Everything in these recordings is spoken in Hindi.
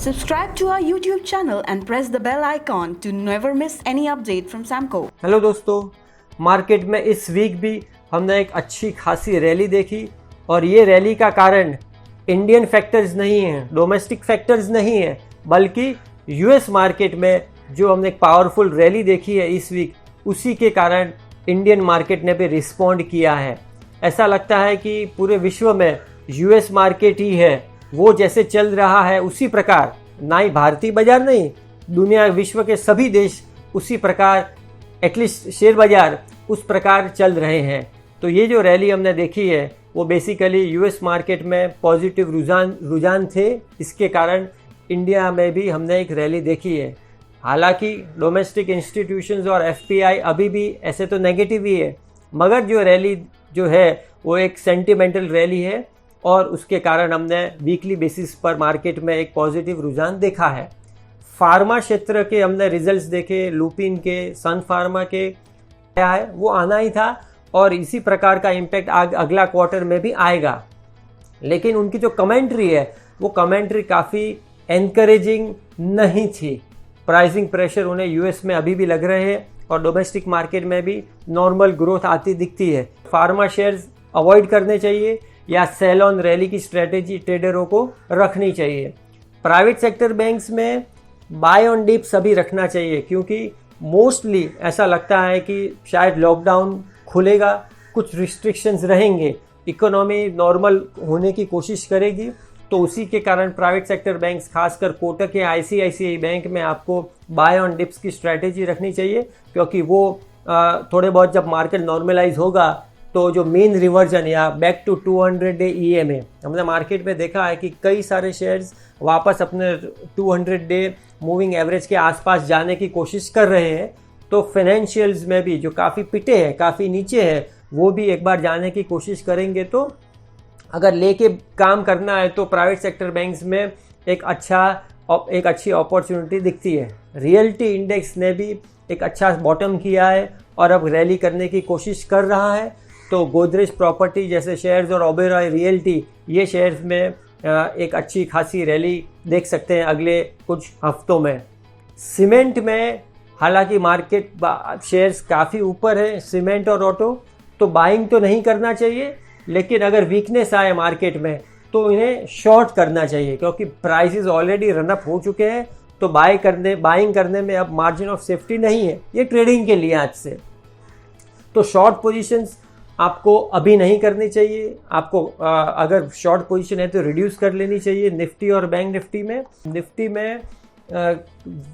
Subscribe to our YouTube channel and press the bell icon to never miss any update from Samco. Hello दोस्तों, मार्केट में इस वीक भी हमने एक अच्छी खासी रैली देखी और ये रैली का कारण इंडियन फैक्टर्स नहीं हैं, डोमेस्टिक फैक्टर्स नहीं है, बल्कि यूएस मार्केट में जो हमने एक पावरफुल रैली देखी है इस वीक, उसी के कारण इंडियन मार्केट ने भी रिस्पॉन्ड किया है। ऐसा लगता है कि पूरे विश्व में यूएस मार्केट ही है, वो जैसे चल रहा है उसी प्रकार, ना ही भारतीय बाजार नहीं, दुनिया विश्व के सभी देश उसी प्रकार, एटलीस्ट शेयर बाजार उस प्रकार चल रहे हैं। तो ये जो रैली हमने देखी है वो बेसिकली यूएस मार्केट में पॉजिटिव रुझान थे, इसके कारण इंडिया में भी हमने एक रैली देखी है। हालांकि डोमेस्टिक इंस्टीट्यूशंस और एफपीआई अभी भी ऐसे तो नेगेटिव ही है, मगर जो रैली जो है वो एक सेंटिमेंटल रैली है और उसके कारण हमने वीकली बेसिस पर मार्केट में एक पॉजिटिव रुझान देखा है। फार्मा क्षेत्र के हमने रिजल्ट्स देखे, लुपिन के, सन फार्मा के, क्या है वो आना ही था और इसी प्रकार का इम्पैक्ट अगला क्वार्टर में भी आएगा। लेकिन उनकी जो कमेंट्री है वो कमेंट्री काफ़ी एनकरेजिंग नहीं थी। प्राइसिंग प्रेशर उन्हें यूएस में अभी भी लग रहे हैं और डोमेस्टिक मार्केट में भी नॉर्मल ग्रोथ आती दिखती है। फार्मा शेयर्स अवॉइड करने चाहिए या सेल ऑन रैली की स्ट्रेटेजी ट्रेडरों को रखनी चाहिए। प्राइवेट सेक्टर बैंक्स में बाय ऑन डिप्स अभी रखना चाहिए, क्योंकि मोस्टली ऐसा लगता है कि शायद लॉकडाउन खुलेगा, कुछ रिस्ट्रिक्शंस रहेंगे, इकोनॉमी नॉर्मल होने की कोशिश करेगी, तो उसी के कारण प्राइवेट सेक्टर बैंक्स खासकर कोटक या आईसीआईसीआई बैंक में आपको बाय ऑन डिप्स की स्ट्रैटेजी रखनी चाहिए, क्योंकि वो थोड़े बहुत जब मार्केट नॉर्मलाइज होगा तो जो मेन रिवर्जन या बैक टू 200 डे ईएमए, हमने मार्केट में देखा है कि कई सारे शेयर्स वापस अपने 200 डे मूविंग एवरेज के आसपास जाने की कोशिश कर रहे हैं। तो फाइनेंशियल्स में भी जो काफ़ी पिटे हैं, काफ़ी नीचे है, वो भी एक बार जाने की कोशिश करेंगे। तो अगर लेके काम करना है तो प्राइवेट सेक्टर बैंक्स में एक अच्छी अपॉर्चुनिटी दिखती है। रियल्टी इंडेक्स ने भी एक अच्छा बॉटम किया है और अब रैली करने की कोशिश कर रहा है। तो गोदरेज प्रॉपर्टी जैसे शेयर्स और ओबेरॉय रियल्टी, ये शेयर्स में एक अच्छी खासी रैली देख सकते हैं अगले कुछ हफ्तों में। सीमेंट में हालांकि मार्केट शेयर्स काफ़ी ऊपर है, सीमेंट और ऑटो, तो बाइंग तो नहीं करना चाहिए, लेकिन अगर वीकनेस आए मार्केट में तो इन्हें शॉर्ट करना चाहिए, क्योंकि प्राइसेस ऑलरेडी रन अप हो चुके हैं। तो बाइंग करने में अब मार्जिन ऑफ सेफ्टी नहीं है, ये ट्रेडिंग के लिए आज से। तो शॉर्ट पोजीशंस आपको अभी नहीं करनी चाहिए। आपको अगर शॉर्ट पोजीशन है तो रिड्यूस कर लेनी चाहिए। निफ्टी और बैंक निफ्टी में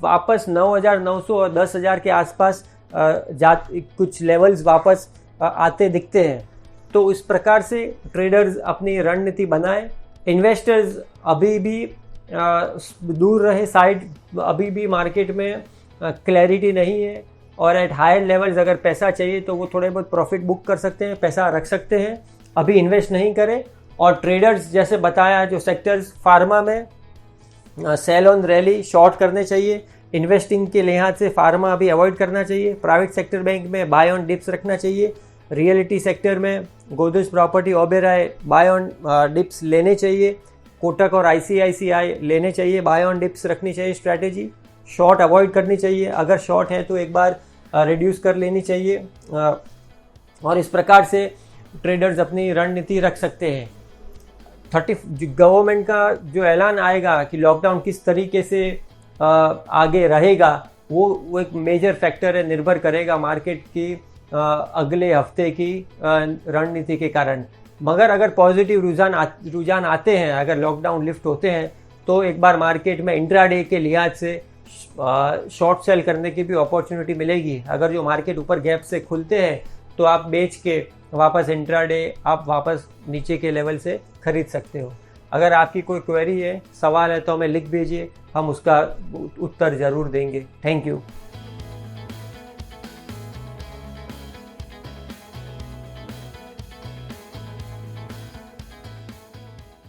वापस 9,900 और 10,000 के आसपास कुछ लेवल्स वापस आते दिखते हैं। तो इस प्रकार से ट्रेडर्स अपनी रणनीति बनाएं। इन्वेस्टर्स अभी भी दूर रहे साइड, अभी भी मार्केट में क्लैरिटी नहीं है और एट हायर लेवल्स अगर पैसा चाहिए तो वो थोड़े बहुत प्रॉफिट बुक कर सकते हैं, पैसा रख सकते हैं, अभी इन्वेस्ट नहीं करें। और ट्रेडर्स जैसे बताया, जो सेक्टर्स फार्मा में सेल ऑन रैली शॉर्ट करने चाहिए, इन्वेस्टिंग के लिहाज से फार्मा अभी अवॉइड करना चाहिए। प्राइवेट सेक्टर बैंक में बाय ऑन डिप्स रखना चाहिए। रियलिटी सेक्टर में Godrej property, Oberoi buy on dips लेने चाहिए। कोटक और आईसीआईसीआई लेने चाहिए, बाय ऑन डिप्स रखनी चाहिए स्ट्रैटेजी। शॉर्ट अवॉइड करनी चाहिए, अगर शॉर्ट है तो एक बार रिड्यूस कर लेनी चाहिए। और इस प्रकार से ट्रेडर्स अपनी रणनीति रख सकते हैं। गवर्नमेंट का जो ऐलान आएगा कि लॉकडाउन किस तरीके से आगे रहेगा, वो एक मेजर फैक्टर है, निर्भर करेगा मार्केट की अगले हफ्ते की रणनीति के कारण। मगर अगर पॉजिटिव रुझान आते हैं, अगर लॉकडाउन लिफ्ट होते हैं, तो एक बार मार्केट में इंट्राडे के लिहाज से शॉर्ट सेल करने की भी अपॉर्चुनिटी मिलेगी। अगर जो मार्केट ऊपर गैप से खुलते हैं तो आप बेच के वापस इंट्राडे आप वापस नीचे के लेवल से खरीद सकते हो। अगर आपकी कोई क्वेरी है, सवाल है, तो हमें लिख भेजिए, हम उसका उत्तर ज़रूर देंगे। Thank you.